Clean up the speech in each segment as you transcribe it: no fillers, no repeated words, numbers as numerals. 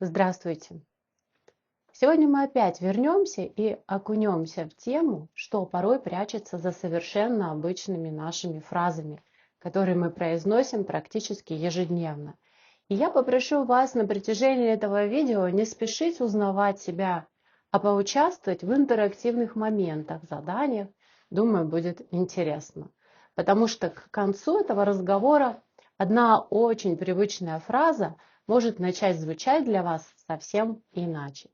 Здравствуйте! Сегодня мы опять вернемся и окунемся в тему, что порой прячется за совершенно обычными нашими фразами, которые мы произносим практически ежедневно. И я попрошу вас на протяжении этого видео не спешить узнавать себя, а поучаствовать в интерактивных моментах, заданиях. Думаю, будет интересно. Потому что к концу этого разговора одна очень привычная фраза может начать звучать для вас совсем иначе.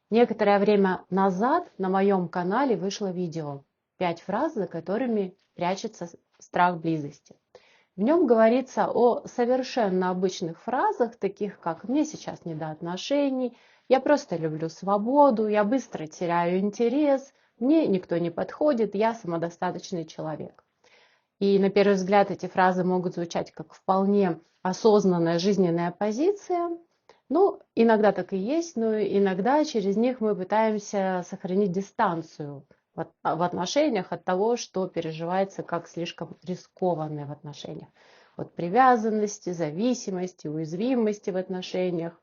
Некоторое время назад на моем канале вышло видео «5 фраз, за которыми прячется страх близости». В нем говорится о совершенно обычных фразах, таких как «мне сейчас не до отношений», «я просто люблю свободу», «я быстро теряю интерес», «мне никто не подходит», «я самодостаточный человек». И на первый взгляд эти фразы могут звучать как вполне осознанная жизненная позиция. Ну, иногда так и есть, но иногда через них мы пытаемся сохранить дистанцию в отношениях от того, что переживается как слишком рискованное в отношениях. От привязанности, зависимости, уязвимости в отношениях,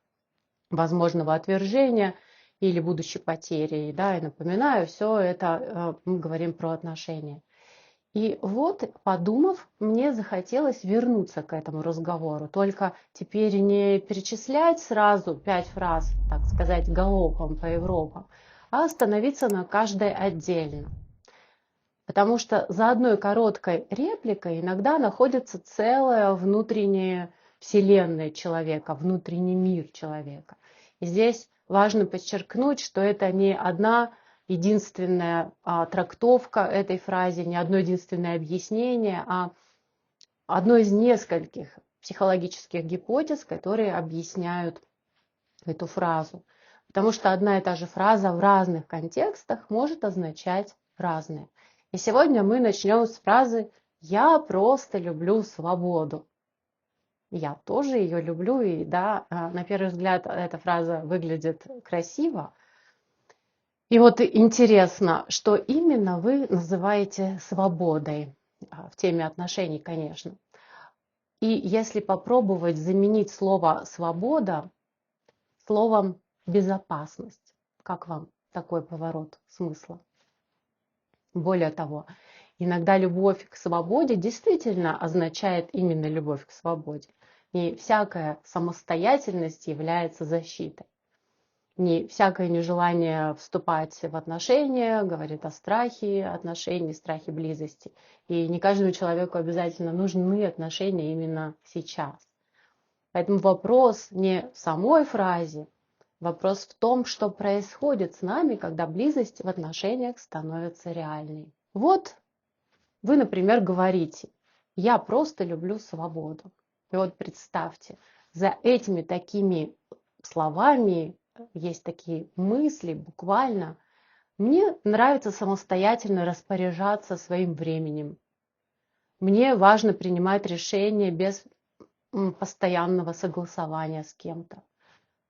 возможного отвержения или будущей потери. Да, и напоминаю, все это мы говорим про отношения. И вот, подумав, мне захотелось вернуться к этому разговору. Только теперь не перечислять сразу 5 фраз, так сказать, галопом по Европам, а остановиться на каждой отдельно. Потому что за одной короткой репликой иногда находится целая внутренняя вселенная человека, внутренний мир человека. И здесь важно подчеркнуть, что это не одна единственная трактовка этой фразы, не одно единственное объяснение, а одно из нескольких психологических гипотез, которые объясняют эту фразу. Потому что одна и та же фраза в разных контекстах может означать разное. И сегодня мы начнем с фразы «Я просто люблю свободу». Я тоже ее люблю, и да, на первый взгляд эта фраза выглядит красиво. И вот интересно, что именно вы называете свободой в теме отношений, конечно. И если попробовать заменить слово «свобода» словом «безопасность», как вам такой поворот смысла? Более того, иногда любовь к свободе действительно означает именно любовь к свободе. Не всякая самостоятельность является защитой. Не всякое нежелание вступать в отношения говорит о страхе отношений, страхе близости. И не каждому человеку обязательно нужны отношения именно сейчас. Поэтому вопрос не в самой фразе, вопрос в том, что происходит с нами, когда близость в отношениях становится реальной. Вот вы, например, говорите «я просто люблю свободу». И вот представьте, за этими такими словами есть такие мысли, буквально «мне нравится самостоятельно распоряжаться своим временем». Мне важно принимать решения без постоянного согласования с кем-то.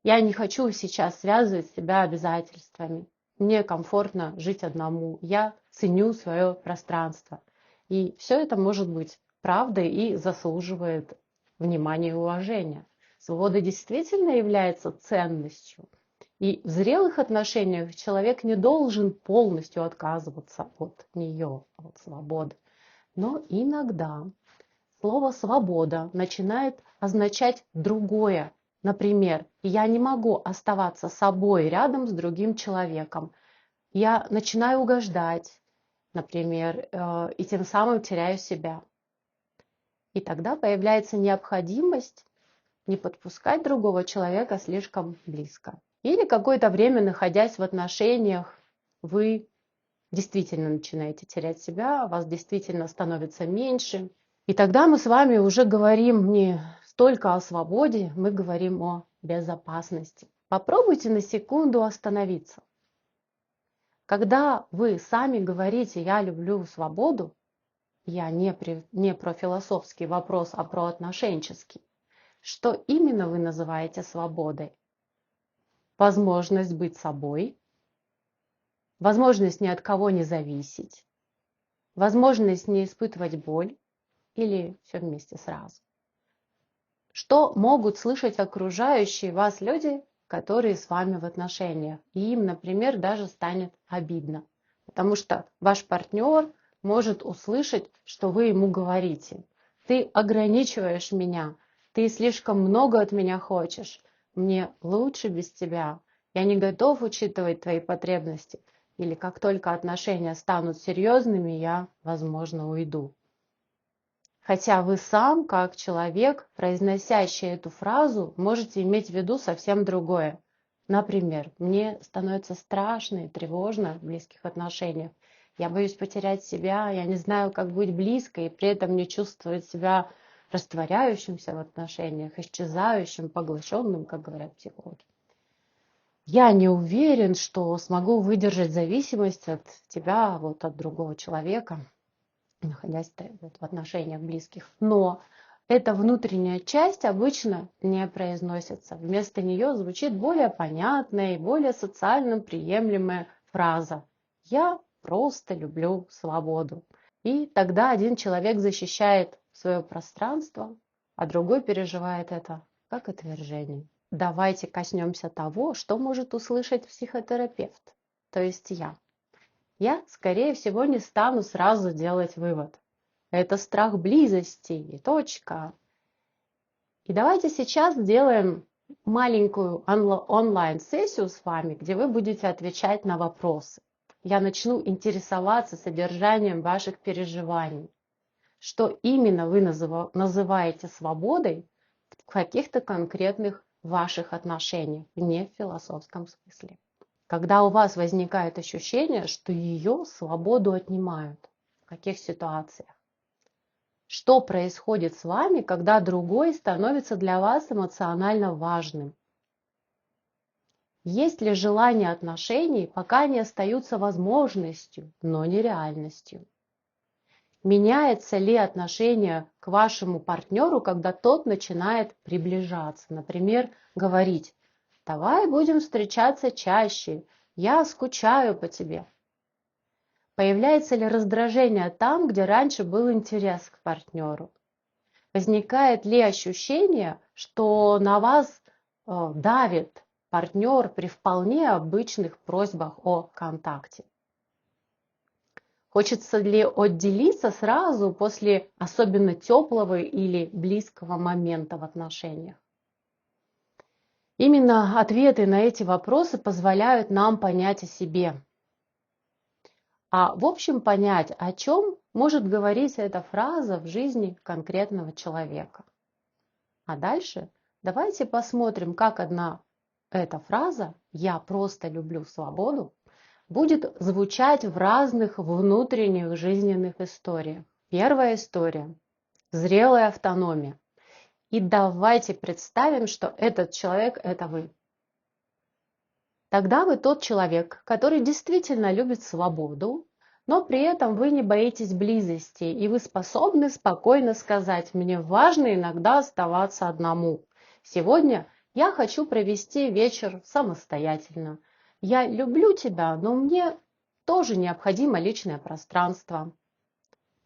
Я не хочу сейчас связывать себя обязательствами. Мне комфортно жить одному. Я ценю свое пространство. И все это может быть правдой и заслуживает внимания и уважения. Свобода действительно является ценностью. И в зрелых отношениях человек не должен полностью отказываться от нее, от свободы. Но иногда слово «свобода» начинает означать другое. Например, я не могу оставаться собой рядом с другим человеком. Я начинаю угождать, например, и тем самым теряю себя. И тогда появляется необходимость не подпускать другого человека слишком близко. Или какое-то время, находясь в отношениях, вы действительно начинаете терять себя, вас действительно становится меньше. И тогда мы с вами уже говорим не столько о свободе, мы говорим о безопасности. Попробуйте на секунду остановиться. Когда вы сами говорите «я люблю свободу», я не про философский вопрос, а про отношенческий, что именно вы называете свободой? Возможность быть собой, возможность ни от кого не зависеть, возможность не испытывать боль или все вместе сразу. Что могут слышать окружающие вас люди, которые с вами в отношениях. И им, например, даже станет обидно. Потому что ваш партнер может услышать, что вы ему говорите: ты ограничиваешь меня, ты слишком много от меня хочешь, мне лучше без тебя, я не готов учитывать твои потребности. Или как только отношения станут серьезными, я, возможно, уйду. Хотя вы сам, как человек, произносящий эту фразу, можете иметь в виду совсем другое. Например, мне становится страшно и тревожно в близких отношениях. Я боюсь потерять себя, я не знаю, как быть близко, и при этом не чувствовать себя растворяющимся в отношениях, исчезающим, поглощенным, как говорят психологи. Я не уверен, что смогу выдержать зависимость от тебя, вот от другого человека, находясь вот в отношениях близких. Но эта внутренняя часть обычно не произносится. Вместо нее звучит более понятная и более социально приемлемая фраза: «Я просто люблю свободу». И тогда один человек защищает свое пространство, а другой переживает это как отвержение. Давайте коснемся того, что может услышать психотерапевт, то есть я. Я, скорее всего, не стану сразу делать вывод. Это страх близости и точка. И давайте сейчас сделаем маленькую онлайн-сессию с вами, где вы будете отвечать на вопросы. Я начну интересоваться содержанием ваших переживаний. Что именно вы называете свободой в каких-то конкретных ваших отношениях, не в философском смысле. Когда у вас возникает ощущение, что ее свободу отнимают, в каких ситуациях? Что происходит с вами, когда другой становится для вас эмоционально важным? Есть ли желание отношений, пока они остаются возможностью, но не реальностью? Меняется ли отношение к вашему партнеру, когда тот начинает приближаться? Например, говорить: давай будем встречаться чаще, я скучаю по тебе. Появляется ли раздражение там, где раньше был интерес к партнеру? Возникает ли ощущение, что на вас давит партнер при вполне обычных просьбах о контакте? Хочется ли отделиться сразу после особенно теплого или близкого момента в отношениях? Именно ответы на эти вопросы позволяют нам понять о себе. А в общем понять, о чем может говорить эта фраза в жизни конкретного человека. А дальше давайте посмотрим, как эта фраза «я просто люблю свободу» будет звучать в разных внутренних жизненных историях. Первая история – зрелая автономия. И давайте представим, что этот человек – это вы. Тогда вы тот человек, который действительно любит свободу, но при этом вы не боитесь близости, и вы способны спокойно сказать: мне важно иногда оставаться одному. Сегодня я хочу провести вечер самостоятельно. Я люблю тебя, но мне тоже необходимо личное пространство.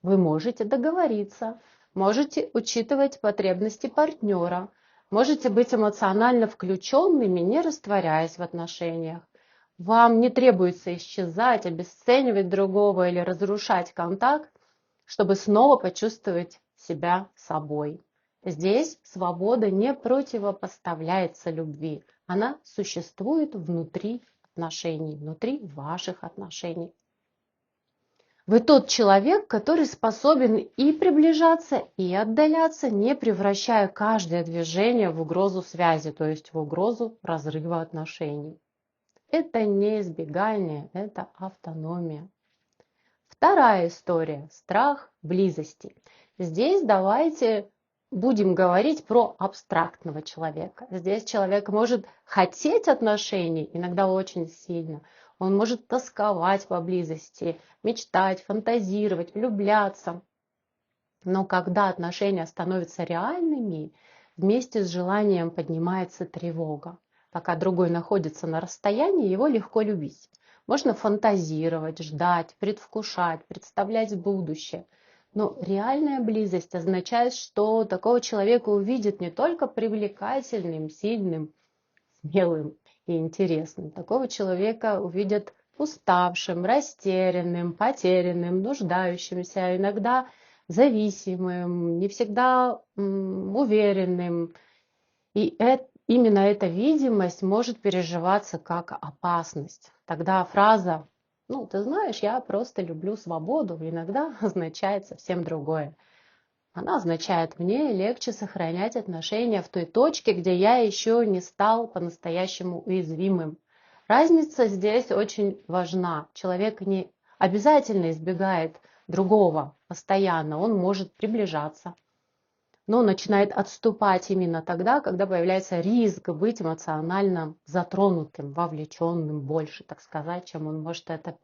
Вы можете договориться, можете учитывать потребности партнера, можете быть эмоционально включенными, не растворяясь в отношениях. Вам не требуется исчезать, обесценивать другого или разрушать контакт, чтобы снова почувствовать себя собой. Здесь свобода не противопоставляется любви. Она существует внутри отношений, внутри ваших отношений. Вы тот человек, который способен и приближаться, и отдаляться, не превращая каждое движение в угрозу связи, то есть в угрозу разрыва отношений. Это не избегание, это автономия. Вторая история – страх близости. Здесь давайте будем говорить про абстрактного человека. Здесь человек может хотеть отношений, иногда очень сильно. Он может тосковать по близости, мечтать, фантазировать, влюбляться. Но когда отношения становятся реальными, вместе с желанием поднимается тревога. Пока другой находится на расстоянии, его легко любить. Можно фантазировать, ждать, предвкушать, представлять будущее. Но реальная близость означает, что такого человека увидят не только привлекательным, сильным, смелым, и интересным. Такого человека увидят уставшим, растерянным, потерянным, нуждающимся, иногда зависимым, не всегда уверенным. И именно эта видимость может переживаться как опасность. Тогда фраза «ну, ты знаешь, я просто люблю свободу» иногда означает совсем другое. Она означает, мне легче сохранять отношения в той точке, где я еще не стал по-настоящему уязвимым. Разница здесь очень важна. Человек не обязательно избегает другого постоянно, он может приближаться, но начинает отступать именно тогда, когда появляется риск быть эмоционально затронутым, вовлеченным больше, так сказать, чем он может это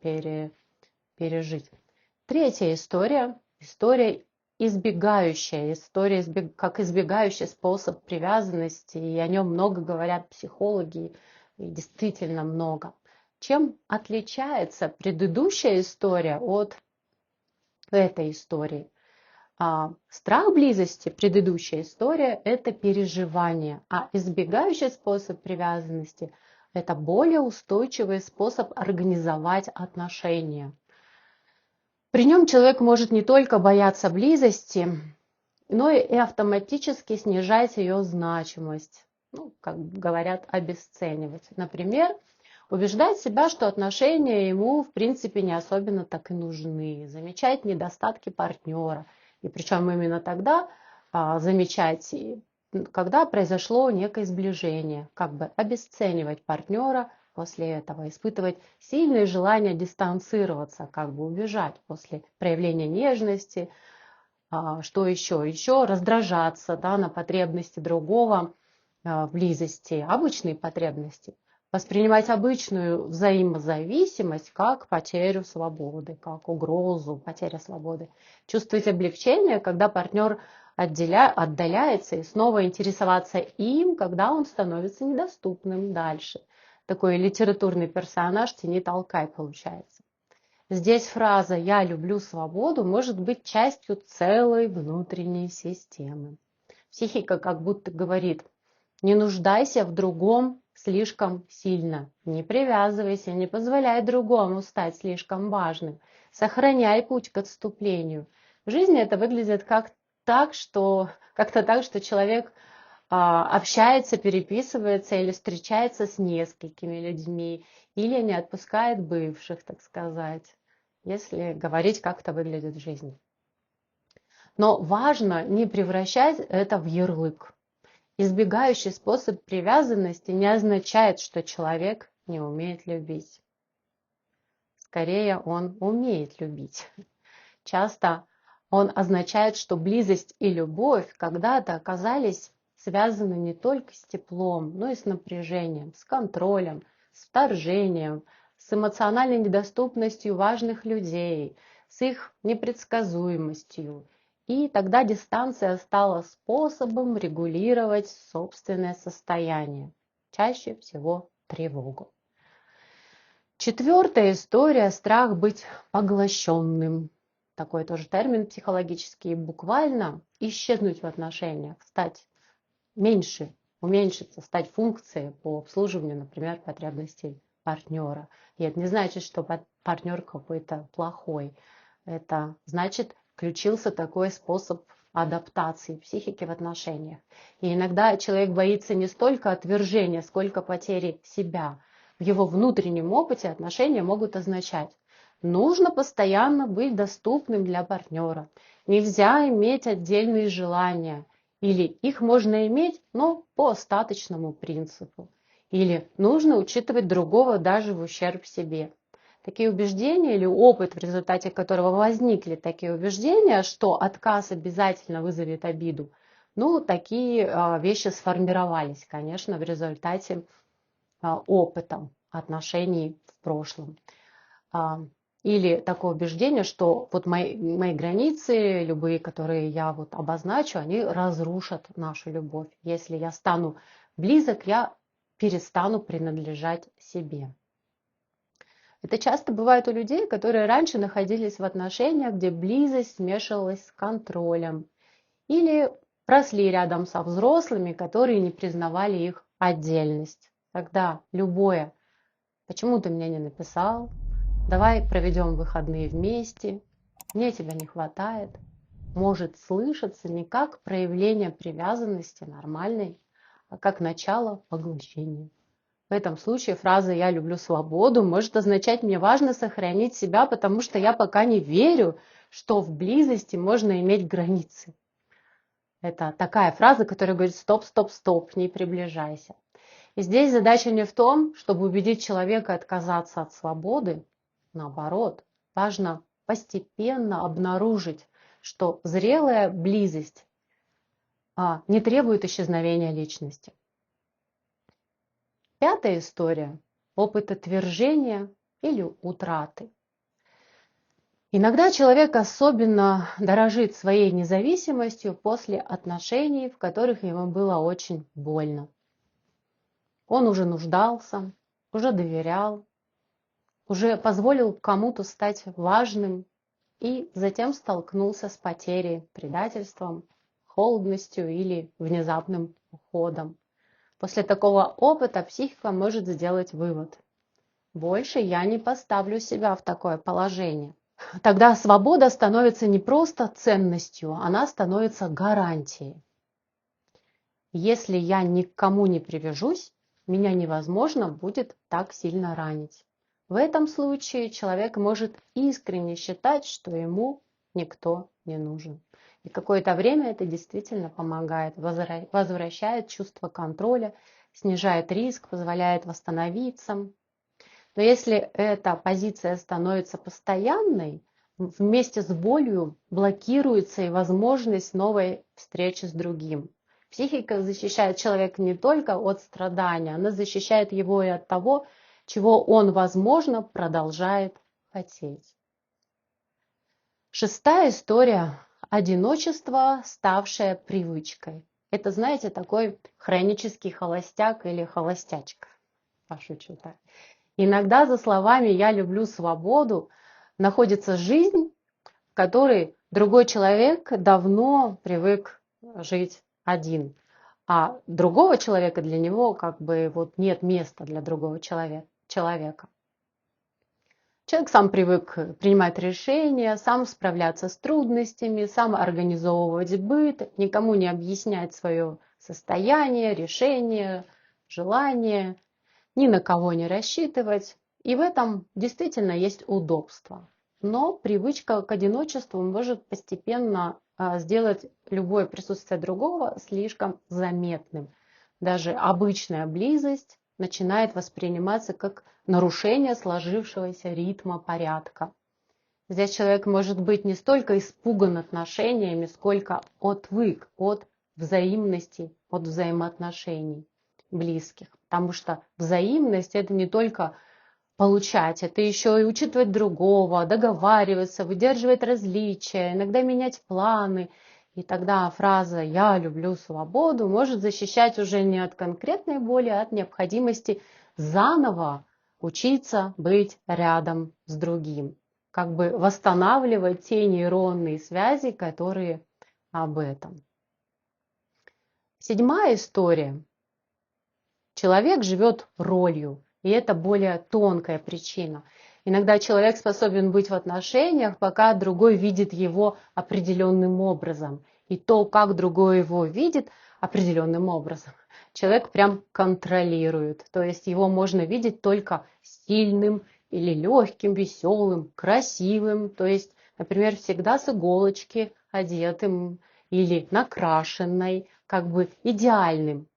пережить. Третья история. История избегающая. История как избегающий способ привязанности. И о нем много говорят психологи. И действительно много. Чем отличается предыдущая история от этой истории? Страх близости, предыдущая история, это переживание, а избегающий способ привязанности – это более устойчивый способ организовать отношения. При нем человек может не только бояться близости, но и автоматически снижать ее значимость, ну, как говорят, обесценивать. Например, убеждать себя, что отношения ему в принципе не особенно так и нужны, замечать недостатки партнера, и причем именно тогда замечать, когда произошло некое сближение, как бы обесценивать партнера после этого, испытывать сильное желание дистанцироваться, как бы убежать после проявления нежности. Что еще? Еще раздражаться, да, на потребности другого в близости, обычные потребности. Воспринимать обычную взаимозависимость как потерю свободы, как угрозу потери свободы. Чувствовать облегчение, когда партнер отдаляется, и снова интересоваться им, когда он становится недоступным дальше. Такой литературный персонаж «Тяни, толкай» получается. Здесь фраза «я люблю свободу» может быть частью целой внутренней системы. Психика как будто говорит: не нуждайся в другом слишком сильно, не привязывайся, не позволяй другому стать слишком важным, сохраняй путь к отступлению. В жизни это выглядит как-то так, что человек общается, переписывается или встречается с несколькими людьми, или не отпускает бывших, так сказать, если говорить, как это выглядит в жизни. Но важно не превращать это в ярлык. Избегающий способ привязанности не означает, что человек не умеет любить. Скорее, он умеет любить. Часто он означает, что близость и любовь когда-то оказались связаны не только с теплом, но и с напряжением, с контролем, с вторжением, с эмоциональной недоступностью важных людей, с их непредсказуемостью. И тогда дистанция стала способом регулировать собственное состояние, чаще всего тревогу. Четвертая история – страх быть поглощенным. Такой тоже термин психологический, буквально исчезнуть в отношениях, стать меньше, уменьшиться, стать функцией по обслуживанию, например, потребностей партнера. И это не значит, что партнер какой-то плохой. Это значит, включился такой способ адаптации психики в отношениях. И иногда человек боится не столько отвержения, сколько потери себя. В его внутреннем опыте отношения могут означать: нужно постоянно быть доступным для партнера. Нельзя иметь отдельные желания. Или их можно иметь, но по остаточному принципу. Или нужно учитывать другого даже в ущерб себе. Такие убеждения или опыт, в результате которого возникли такие убеждения, что отказ обязательно вызовет обиду, такие вещи сформировались, конечно, в результате опыта отношений в прошлом. Или такое убеждение, что вот мои границы, любые, которые я обозначу, они разрушат нашу любовь. Если я стану близок, я перестану принадлежать себе. Это часто бывает у людей, которые раньше находились в отношениях, где близость смешивалась с контролем. Или росли рядом со взрослыми, которые не признавали их отдельность. Тогда любое «почему ты мне не написал?», «давай проведем выходные вместе?», «мне тебя не хватает?» может слышаться не как проявление привязанности нормальной, а как начало поглощения. В этом случае фраза «я люблю свободу» может означать «мне важно сохранить себя, потому что я пока не верю, что в близости можно иметь границы». Это такая фраза, которая говорит «стоп, стоп, стоп, не приближайся». И здесь задача не в том, чтобы убедить человека отказаться от свободы. Наоборот, важно постепенно обнаружить, что зрелая близость не требует исчезновения личности. Пятая история – опыт отвержения или утраты. Иногда человек особенно дорожит своей независимостью после отношений, в которых ему было очень больно. Он уже нуждался, уже доверял, уже позволил кому-то стать важным и затем столкнулся с потерей, предательством, холодностью или внезапным уходом. После такого опыта психика может сделать вывод: больше я не поставлю себя в такое положение. Тогда свобода становится не просто ценностью, она становится гарантией. Если я ни к кому не привяжусь, меня невозможно будет так сильно ранить. В этом случае человек может искренне считать, что ему никто не нужен. И какое-то время это действительно помогает, возвращает чувство контроля, снижает риск, позволяет восстановиться. Но если эта позиция становится постоянной, вместе с болью блокируется и возможность новой встречи с другим. Психика защищает человека не только от страдания, она защищает его и от того, чего он, возможно, продолжает хотеть. Шестая история – одиночество, ставшее привычкой. Это, знаете, такой хронический холостяк или холостячка. Пошучу так. Иногда за словами «я люблю свободу» находится жизнь, в которой другой человек давно привык жить один, а другого человека для него нет места для другого человека. Человек сам привык принимать решения, сам справляться с трудностями, сам организовывать быт, никому не объяснять свое состояние, решение, желание, ни на кого не рассчитывать. И в этом действительно есть удобство. Но привычка к одиночеству может постепенно сделать любое присутствие другого слишком заметным. Даже обычная близость начинает восприниматься как нарушение сложившегося ритма порядка. Здесь человек может быть не столько испуган отношениями, сколько отвык от взаимности, от взаимоотношений близких. Потому что взаимность – это не только получать, это еще и учитывать другого, договариваться, выдерживать различия, иногда менять планы. И тогда фраза «я люблю свободу» может защищать уже не от конкретной боли, а от необходимости заново учиться быть рядом с другим. Как бы восстанавливать те нейронные связи, которые об этом. Седьмая история. Человек живет ролью, и это более тонкая причина. Иногда человек способен быть в отношениях, пока другой видит его определенным образом. И то, как другой его видит определенным образом, человек прям контролирует. То есть его можно видеть только сильным или легким, веселым, красивым. То есть, например, всегда с иголочки одетым или накрашенной, как бы идеальным.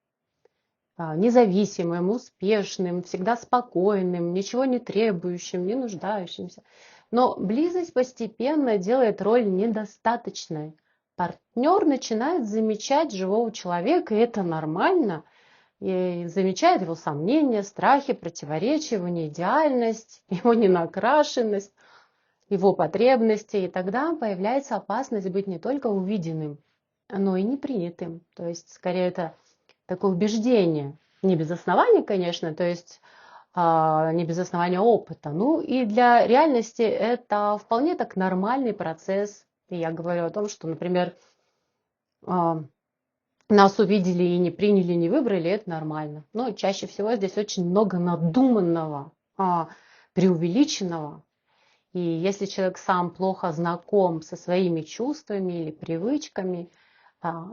Независимым, успешным, всегда спокойным, ничего не требующим, не нуждающимся. Но близость постепенно делает роль недостаточной. Партнер начинает замечать живого человека, и это нормально, и замечает его сомнения, страхи, противоречия, его неидеальность, его ненакрашенность, его потребности. И тогда появляется опасность быть не только увиденным, но и непринятым. То есть, скорее, это такое убеждение, не без основания, конечно, то есть не без основания опыта. Ну и для реальности это вполне так нормальный процесс. И я говорю о том, что, например, нас увидели и не приняли, не выбрали, это нормально. Но чаще всего здесь очень много надуманного, преувеличенного. И если человек сам плохо знаком со своими чувствами или привычками,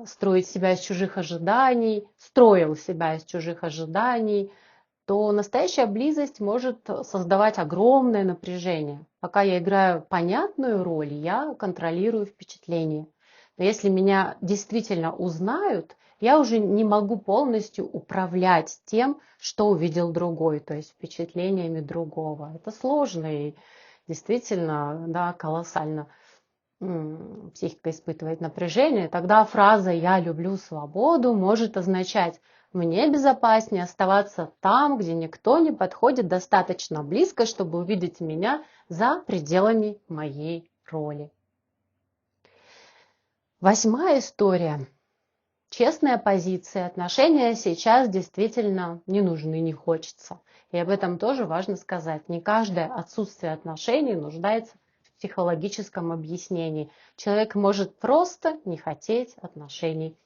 строит себя из чужих ожиданий, строил себя из чужих ожиданий, то настоящая близость может создавать огромное напряжение. Пока я играю понятную роль, я контролирую впечатление. Но если меня действительно узнают, я уже не могу полностью управлять тем, что увидел другой, то есть впечатлениями другого. Это сложно и действительно, да, колоссально психика испытывает напряжение. Тогда фраза «я люблю свободу» может означать «мне безопаснее оставаться там, где никто не подходит достаточно близко, чтобы увидеть меня за пределами моей роли». 8-я история. Честная позиция. Отношения сейчас действительно не нужны, не хочется. И об этом тоже важно сказать. Не каждое отсутствие отношений нуждается в психологическом объяснении. Человек может просто не хотеть отношений.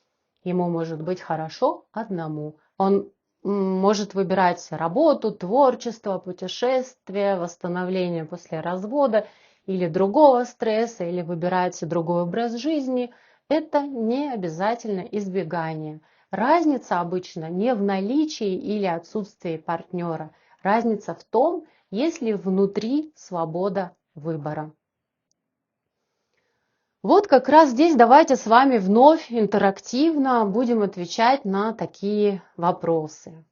Ему может быть хорошо одному. Он может выбирать работу, творчество, путешествие, восстановление после развода или другого стресса, или выбирать другой образ жизни. Это не обязательно избегание. Разница обычно не в наличии или отсутствии партнера. Разница в том, есть ли внутри свобода выбора. Вот как раз здесь давайте с вами вновь интерактивно будем отвечать на такие вопросы.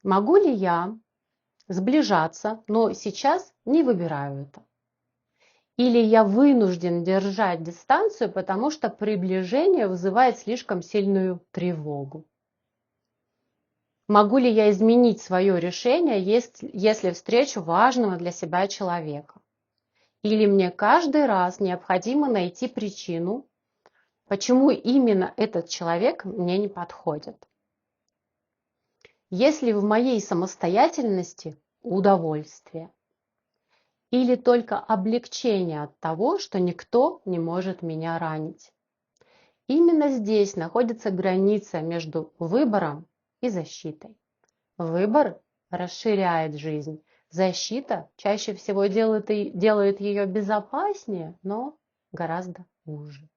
Могу ли я сближаться, но сейчас не выбираю это? Или я вынужден держать дистанцию, потому что приближение вызывает слишком сильную тревогу? Могу ли я изменить свое решение, если встречу важного для себя человека? Или мне каждый раз необходимо найти причину, почему именно этот человек мне не подходит? Есть ли в моей самостоятельности удовольствие? Или только облегчение от того, что никто не может меня ранить? Именно здесь находится граница между выбором и защитой. Выбор расширяет жизнь. Защита чаще всего делает ее безопаснее, но гораздо хуже.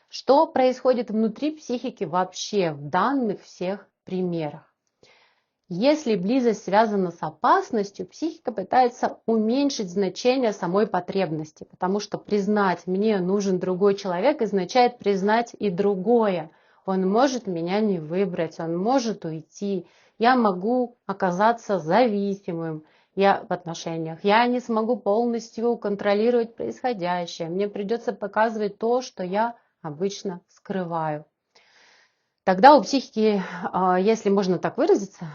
Что происходит внутри психики вообще в данных всех примерах? Если близость связана с опасностью, психика пытается уменьшить значение самой потребности, потому что признать «мне нужен другой человек» означает признать и другое. Он может меня не выбрать, он может уйти, я могу оказаться зависимым в отношениях, я не смогу полностью контролировать происходящее, мне придется показывать то, что я обычно скрываю. Тогда у психики, если можно так выразиться,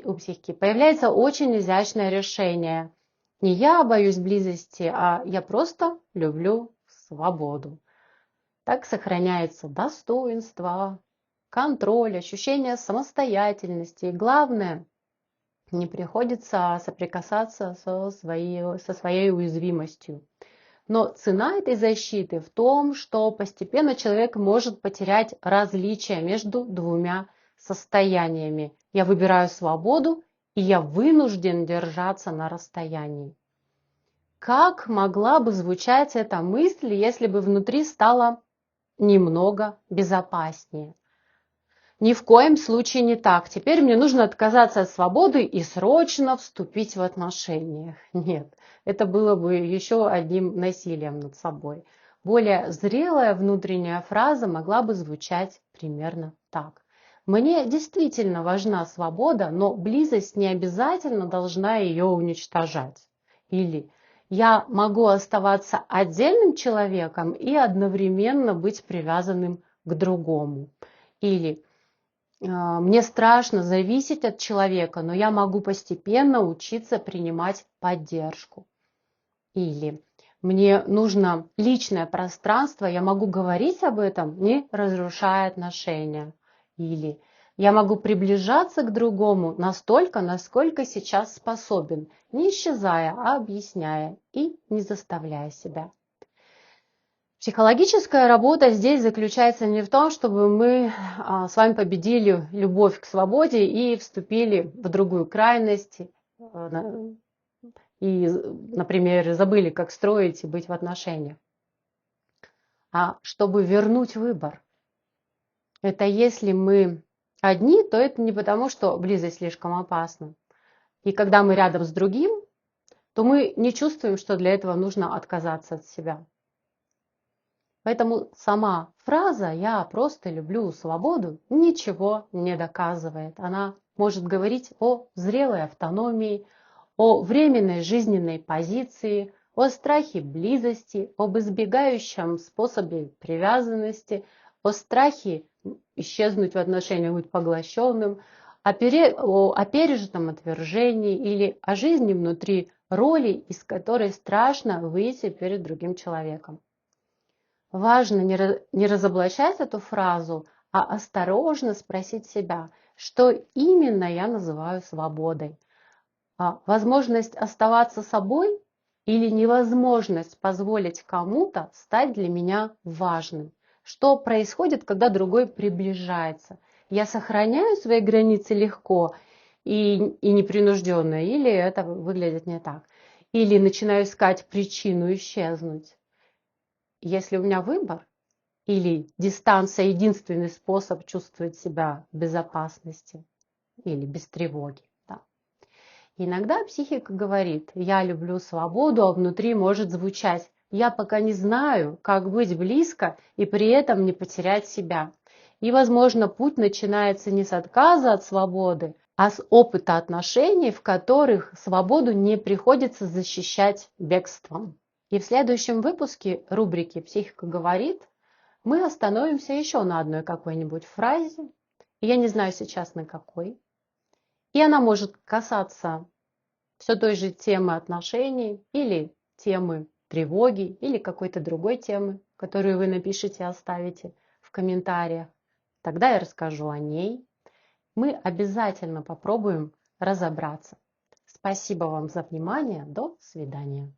у психики появляется очень изящное решение. Не я боюсь близости, а я просто люблю свободу. Так сохраняется достоинство, контроль, ощущение самостоятельности. И главное, не приходится соприкасаться со своей уязвимостью. Но цена этой защиты в том, что постепенно человек может потерять различие между двумя состояниями. Я выбираю свободу, и я вынужден держаться на расстоянии. Как могла бы звучать эта мысль, если бы внутри стало немного безопаснее? Ни в коем случае не так. Теперь мне нужно отказаться от свободы и срочно вступить в отношения. Нет, это было бы еще одним насилием над собой. Более зрелая внутренняя фраза могла бы звучать примерно так. Мне действительно важна свобода, но близость не обязательно должна ее уничтожать. Или я могу оставаться отдельным человеком и одновременно быть привязанным к другому. Или мне страшно зависеть от человека, но я могу постепенно учиться принимать поддержку. Или мне нужно личное пространство, я могу говорить об этом, не разрушая отношения. Или я могу приближаться к другому настолько, насколько сейчас способен, не исчезая, а объясняя и не заставляя себя. Психологическая работа здесь заключается не в том, чтобы мы с вами победили любовь к свободе и вступили в другую крайность, и, например, забыли, как строить и быть в отношениях, а чтобы вернуть выбор. Это если мы одни, то это не потому, что близость слишком опасна. И когда мы рядом с другим, то мы не чувствуем, что для этого нужно отказаться от себя. Поэтому сама фраза «я просто люблю свободу» ничего не доказывает. Она может говорить о зрелой автономии, о временной жизненной позиции, о страхе близости, об избегающем способе привязанности, о страхе исчезнуть в отношениях, быть поглощенным, о пережитом отвержении или о жизни внутри роли, из которой страшно выйти перед другим человеком. Важно не разоблачать эту фразу, а осторожно спросить себя, что именно я называю свободой. Возможность оставаться собой или невозможность позволить кому-то стать для меня важным? Что происходит, когда другой приближается? Я сохраняю свои границы легко и непринужденно, или это выглядит не так? Или начинаю искать причину исчезнуть? Если у меня выбор, или дистанция единственный способ чувствовать себя в безопасности или без тревоги. Да. Иногда психика говорит, я люблю свободу, а внутри может звучать, я пока не знаю, как быть близко и при этом не потерять себя. И, возможно, путь начинается не с отказа от свободы, а с опыта отношений, в которых свободу не приходится защищать бегством. И в следующем выпуске рубрики «Психика говорит» мы остановимся еще на одной какой-нибудь фразе, я не знаю сейчас на какой, и она может касаться все той же темы отношений или темы тревоги или какой-то другой темы, которую вы напишите и оставите в комментариях. Тогда я расскажу о ней. Мы обязательно попробуем разобраться. Спасибо вам за внимание. До свидания.